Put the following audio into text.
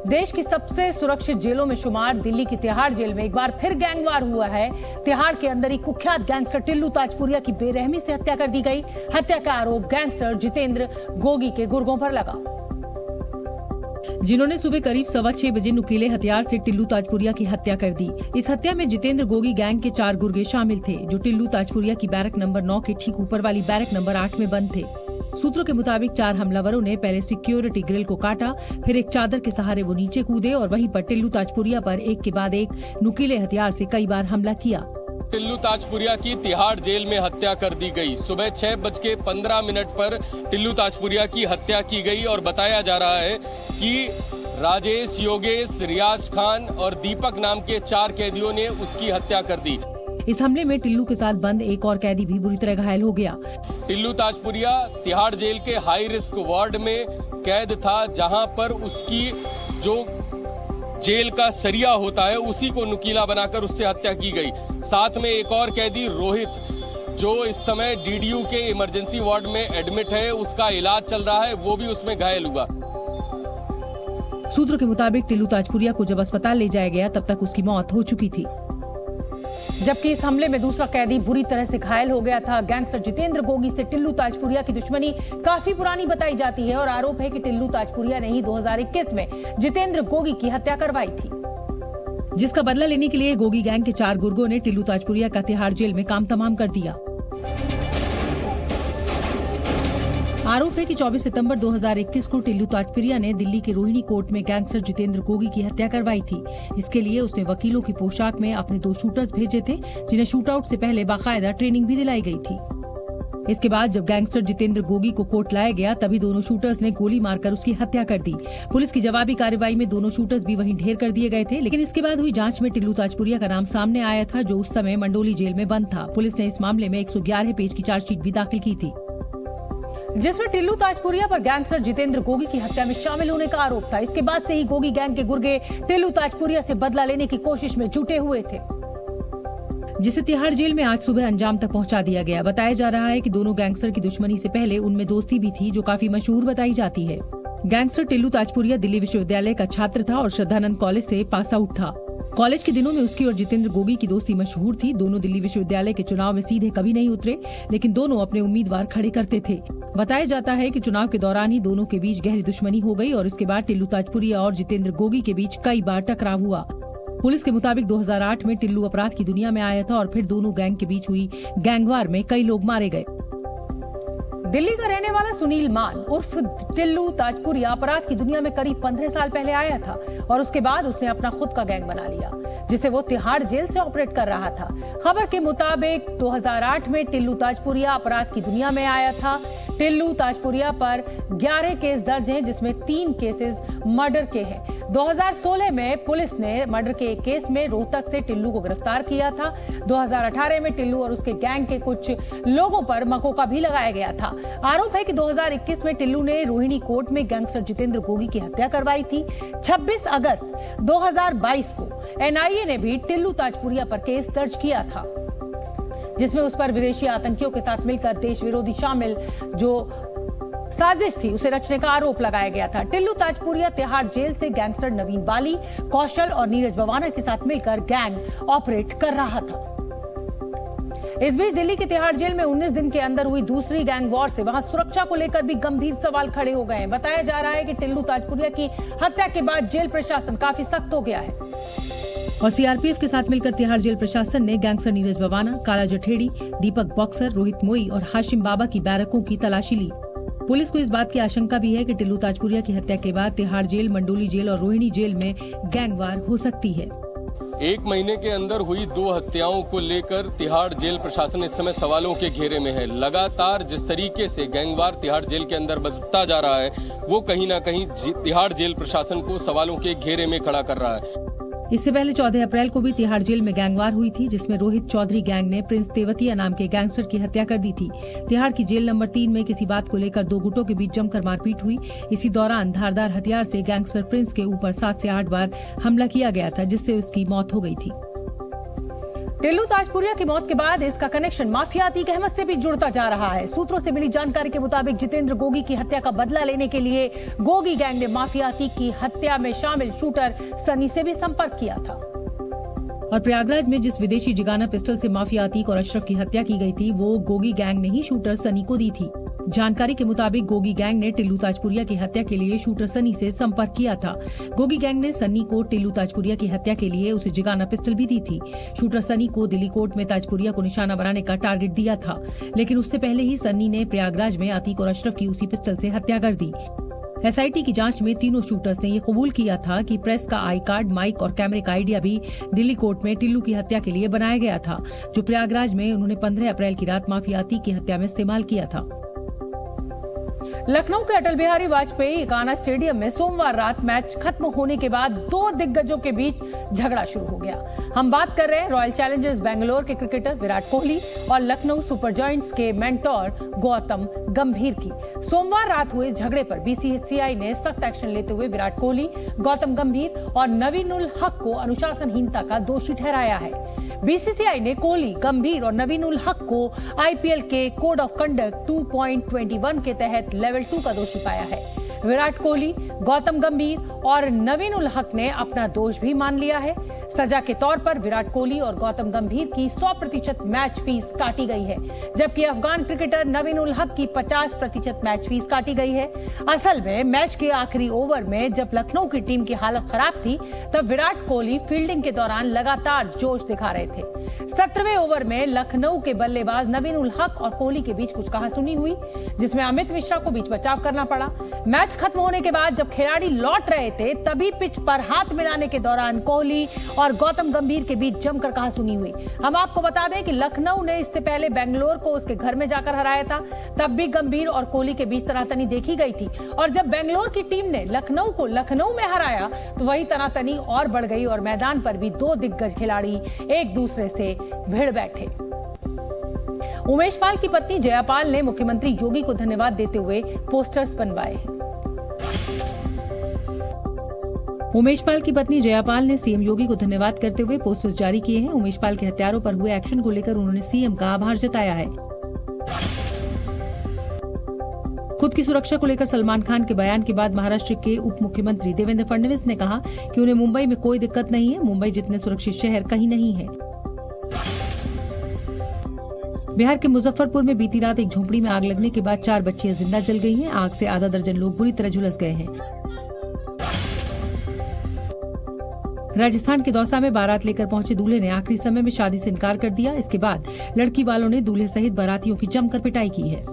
देश की सबसे सुरक्षित जेलों में शुमार दिल्ली की तिहाड़ जेल में एक बार फिर गैंगवार हुआ है। तिहाड़ के अंदर ही कुख्यात गैंगस्टर टिल्लू ताजपुरिया की बेरहमी से हत्या कर दी गई। हत्या का आरोप गैंगस्टर जितेंद्र गोगी के गुर्गों पर लगा, जिन्होंने सुबह करीब 6:15 बजे नुकीले हथियार से टिल्लू ताजपुरिया की हत्या कर दी। इस हत्या में जितेंद्र गोगी गैंग के 4 गुर्गे शामिल थे, जो टिल्लू ताजपुरिया की बैरक नंबर 9 के ठीक ऊपर वाली बैरक नंबर 8 में बंद थे। सूत्रों के मुताबिक 4 हमलावरों ने पहले सिक्योरिटी ग्रिल को काटा, फिर एक चादर के सहारे वो नीचे कूदे और वहीं पर टिल्लू ताजपुरिया पर एक के बाद एक नुकीले हथियार से कई बार हमला किया। टिल्लू ताजपुरिया की तिहाड़ जेल में हत्या कर दी गई। सुबह 6:15 पर टिल्लू ताजपुरिया की हत्या की गई और बताया जा रहा है कि राजेश, योगेश, रियाज खान और दीपक नाम के 4 कैदियों ने उसकी हत्या कर दी। इस हमले में टिल्लू के साथ बंद एक और कैदी भी बुरी तरह घायल हो गया। टिल्लू ताजपुरिया तिहाड़ जेल के हाई रिस्क वार्ड में कैद था, जहां पर उसकी जो जेल का सरिया होता है उसी को नुकीला बनाकर उससे हत्या की गई। साथ में एक और कैदी रोहित, जो इस समय डीडीयू के इमरजेंसी वार्ड में एडमिट है, उसका इलाज चल रहा है, वो भी उसमें घायल हुआ। सूत्रों के मुताबिक टिल्लू ताजपुरिया को जब अस्पताल ले जाया गया तब तक उसकी मौत हो चुकी थी, जबकि इस हमले में दूसरा कैदी बुरी तरह से घायल हो गया था। गैंगस्टर जितेंद्र गोगी से टिल्लू ताजपुरिया की दुश्मनी काफी पुरानी बताई जाती है और आरोप है कि टिल्लू ताजपुरिया ने ही 2021 में जितेंद्र गोगी की हत्या करवाई थी, जिसका बदला लेने के लिए गोगी गैंग के 4 गुर्गों ने टिल्लू ताजपुरिया का तिहाड़ जेल में काम तमाम कर दिया। आरोप है कि 24 सितंबर 2021 को टिल्लू ताजपुरिया ने दिल्ली के रोहिणी कोर्ट में गैंगस्टर जितेंद्र गोगी की हत्या करवाई थी। इसके लिए उसने वकीलों की पोशाक में अपने 2 शूटर्स भेजे थे, जिन्हें शूटआउट से पहले बाकायदा ट्रेनिंग भी दिलाई गई थी। इसके बाद जब गैंगस्टर जितेंद्र गोगी को कोर्ट लाया गया, तभी दोनों शूटर्स ने गोली मारकर उसकी हत्या कर दी। पुलिस की जवाबी कार्रवाई में दोनों शूटर्स भी वहीं ढेर कर दिए गए थे, लेकिन इसके बाद हुई जांच में टिल्लू ताजपुरिया का नाम सामने आया था, जो उस समय मंडोली जेल में बंद था। पुलिस ने इस मामले में 111 पेज की चार्जशीट भी दाखिल की थी, जिसमें टिल्लू ताजपुरिया पर गैंगस्टर जितेंद्र गोगी की हत्या में शामिल होने का आरोप था। इसके बाद से ही गोगी गैंग के गुर्गे टिल्लू ताजपुरिया से बदला लेने की कोशिश में जुटे हुए थे, जिसे तिहाड़ जेल में आज सुबह अंजाम तक पहुंचा दिया गया। बताया जा रहा है कि दोनों गैंगस्टर की दुश्मनी से पहले उनमें दोस्ती भी थी, जो काफी मशहूर बताई जाती है। गैंगस्टर टिल्लू ताजपुरिया दिल्ली विश्वविद्यालय का छात्र था और श्रद्धानंद कॉलेज से पास आउट था। कॉलेज के दिनों में उसकी और जितेंद्र गोगी की दोस्ती मशहूर थी। दोनों दिल्ली विश्वविद्यालय के चुनाव में सीधे कभी नहीं उतरे, लेकिन दोनों अपने उम्मीदवार खड़े करते थे। बताया जाता है कि चुनाव के दौरान ही दोनों के बीच गहरी दुश्मनी हो गई और इसके बाद टिल्लू ताजपुरिया और जितेंद्र गोगी के बीच कई बार टकराव हुआ। पुलिस के मुताबिक 2008 में टिल्लू अपराध की दुनिया में आया था और फिर दोनों गैंग के बीच हुई गैंगवार में कई लोग मारे गए। दिल्ली का रहने वाला सुनील मान उर्फ टिल्लू ताजपुरिया अपराध की दुनिया में करीब 15 साल पहले आया था और उसके बाद उसने अपना खुद का गैंग बना लिया, जिसे वो तिहाड़ जेल से ऑपरेट कर रहा था। खबर के मुताबिक 2008 में टिल्लू ताजपुरिया अपराध की दुनिया में आया था। टिल्लू ताजपुरिया पर 11 केस दर्ज हैं, जिसमें 3 केसेस मर्डर के हैं। 2016 में पुलिस ने मर्डर के एक केस में रोहतक से टिल्लू को गिरफ्तार किया था। 2018 में टिल्लू और उसके गैंग के कुछ लोगों पर मकोका भी लगाया गया था। आरोप है कि 2021 में टिल्लू ने रोहिणी कोर्ट में गैंगस्टर जितेंद्र गोगी की हत्या करवाई थी। 26 अगस्त 2022 को एनआईए ने भी टिल्लू ताजपुरिया पर केस दर्ज किया था, जिसमें उस पर विदेशी आतंकियों के साथ मिलकर देश विरोधी शामिल जो साजिश थी उसे रचने का आरोप लगाया गया था। टिल्लू ताजपुरिया तिहाड़ जेल से गैंगस्टर नवीन बाली, कौशल और नीरज बवाना के साथ मिलकर गैंग ऑपरेट कर रहा था। इस बीच दिल्ली के तिहाड़ जेल में 19 दिन के अंदर हुई दूसरी गैंग वॉर से वहां सुरक्षा को लेकर भी गंभीर सवाल खड़े हो गए हैं। बताया जा रहा है कि टिल्लू ताजपुरिया की हत्या के बाद जेल प्रशासन काफी सख्त हो गया है और सीआरपीएफ के साथ मिलकर तिहाड़ जेल प्रशासन ने गैंगस्टर नीरज बवाना, काला जठेड़ी, दीपक बॉक्सर, रोहित मोई और हाशिम बाबा की बैरकों की तलाशी ली। पुलिस को इस बात की आशंका भी है कि टिल्लू ताजपुरिया की हत्या के बाद तिहाड़ जेल, मंडोली जेल और रोहिणी जेल में गैंगवार हो सकती है। 1 महीने के अंदर हुई 2 हत्याओं को लेकर तिहाड़ जेल प्रशासन इस समय सवालों के घेरे में है। लगातार जिस तरीके से गैंगवार तिहाड़ जेल के अंदर बढ़ता जा रहा है, वो कहीं ना कहीं तिहाड़ जेल प्रशासन को सवालों के घेरे में खड़ा कर रहा है। इससे पहले 14 अप्रैल को भी तिहाड़ जेल में गैंगवार हुई थी, जिसमें रोहित चौधरी गैंग ने प्रिंस तेवतिया नाम के गैंगस्टर की हत्या कर दी थी। तिहाड़ की जेल नंबर 3 में किसी बात को लेकर 2 गुटों के बीच जमकर मारपीट हुई। इसी दौरान धारदार हथियार से गैंगस्टर प्रिंस के ऊपर 7 से 8 बार हमला किया गया था, जिससे उसकी मौत हो गई थी। टिल्लू ताजपुरिया की मौत के बाद इसका कनेक्शन माफियाती कहमत से भी जुड़ता जा रहा है। सूत्रों से मिली जानकारी के मुताबिक जितेंद्र गोगी की हत्या का बदला लेने के लिए गोगी गैंग ने माफियाती की हत्या में शामिल शूटर सनी से भी संपर्क किया था। और प्रयागराज में जिस विदेशी जिगाना पिस्टल से माफिया अतीक और अशरफ की हत्या की गई थी, वो गोगी गैंग ने ही शूटर सनी को दी थी। जानकारी के मुताबिक गोगी गैंग ने टिल्लू ताजपुरिया की हत्या के लिए शूटर सनी से संपर्क किया था। गोगी गैंग ने सनी को टिल्लू ताजपुरिया की हत्या के लिए उसे जिगाना पिस्टल भी दी थी। शूटर सनी को दिल्ली कोर्ट में ताजपुरिया को निशाना बनाने का टारगेट दिया था, लेकिन उससे पहले ही सनी ने प्रयागराज में अतीक और अशरफ की उसी पिस्टल से हत्या कर दी। एसआईटी की जांच में तीनों शूटर्स ने ये कबूल किया था कि प्रेस का आई कार्ड, माइक और कैमरे का आइडिया भी दिल्ली कोर्ट में टिल्लू की हत्या के लिए बनाया गया था, जो प्रयागराज में उन्होंने 15 अप्रैल की रात माफिया अतीक की हत्या में इस्तेमाल किया था। लखनऊ के अटल बिहारी वाजपेयी इकाना स्टेडियम में सोमवार रात मैच खत्म होने के बाद दो दिग्गजों के बीच झगड़ा शुरू हो गया। हम बात कर रहे हैं रॉयल चैलेंजर्स बेंगलोर के क्रिकेटर विराट कोहली और लखनऊ सुपर जायंट्स के मेंटोर गौतम गंभीर की। सोमवार रात हुए इस झगड़े पर बीसीसीआई ने सख्त एक्शन लेते हुए विराट कोहली, गौतम गंभीर और नवीन उल हक को अनुशासनहीनता का दोषी ठहराया है। बीसीसीआई ने कोहली, गंभीर और नवीन उल हक को आईपीएल के कोड ऑफ कंडक्ट 2.21 के तहत लेवल 2 का दोषी पाया है। विराट कोहली, गौतम गंभीर और नवीन उल हक ने अपना दोष भी मान लिया है। सजा के तौर पर विराट कोहली और गौतम गंभीर की 100% मैच फीस काटी गई है, जबकि अफगान क्रिकेटर नवीन उल हक की 50% मैच फीस काटी गई है। असल में मैच के आखिरी ओवर में जब लखनऊ की टीम की हालत खराब थी, तब विराट कोहली फील्डिंग के दौरान लगातार जोश दिखा रहे थे। 17वें ओवर में लखनऊ के बल्लेबाज नवीन उल हक और कोहली के बीच कुछ कहासुनी हुई, जिसमें अमित मिश्रा को बीच बचाव करना पड़ा। मैच खत्म होने के बाद जब खिलाड़ी लौट रहे थे, तभी पिच पर हाथ मिलाने के दौरान कोहली और गौतम गंभीर के बीच जमकर कहासुनी हुई। हम आपको बता दें कि लखनऊ ने इससे पहले बेंगलोर को उसके घर में जाकर हराया था, तब भी गंभीर और कोहली के बीच तनातनी देखी गई थी। और जब बेंगलोर की टीम ने लखनऊ को लखनऊ में हराया, तो वही तनातनी और बढ़ गई और मैदान पर भी दो दिग्गज खिलाड़ी एक दूसरे से भिड़ बैठे। उमेश पाल की पत्नी जयापाल ने मुख्यमंत्री योगी को धन्यवाद देते हुए पोस्टर्स बनवाए हैं। उमेश पाल की पत्नी जयापाल ने सीएम योगी को धन्यवाद करते हुए पोस्टर्स जारी किए हैं। उमेश पाल के हत्यारों पर हुए एक्शन को लेकर उन्होंने सीएम का आभार जताया है। खुद की सुरक्षा को लेकर सलमान खान के बयान के बाद महाराष्ट्र के उप मुख्यमंत्री देवेंद्र फडणवीस ने कहा कि उन्हें मुंबई में कोई दिक्कत नहीं है, मुंबई जितने सुरक्षित शहर कहीं नहीं है। बिहार के मुजफ्फरपुर में बीती रात एक झोंपड़ी में आग लगने के बाद 4 बच्चियां जिंदा जल गई हैं। आग से आधा दर्जन लोग बुरी तरह झुलस गए हैं। राजस्थान के दौसा में बारात लेकर पहुंचे दूल्हे ने आखिरी समय में शादी से इनकार कर दिया। इसके बाद लड़की वालों ने दूल्हे सहित बारातियों की जमकर पिटाई की है।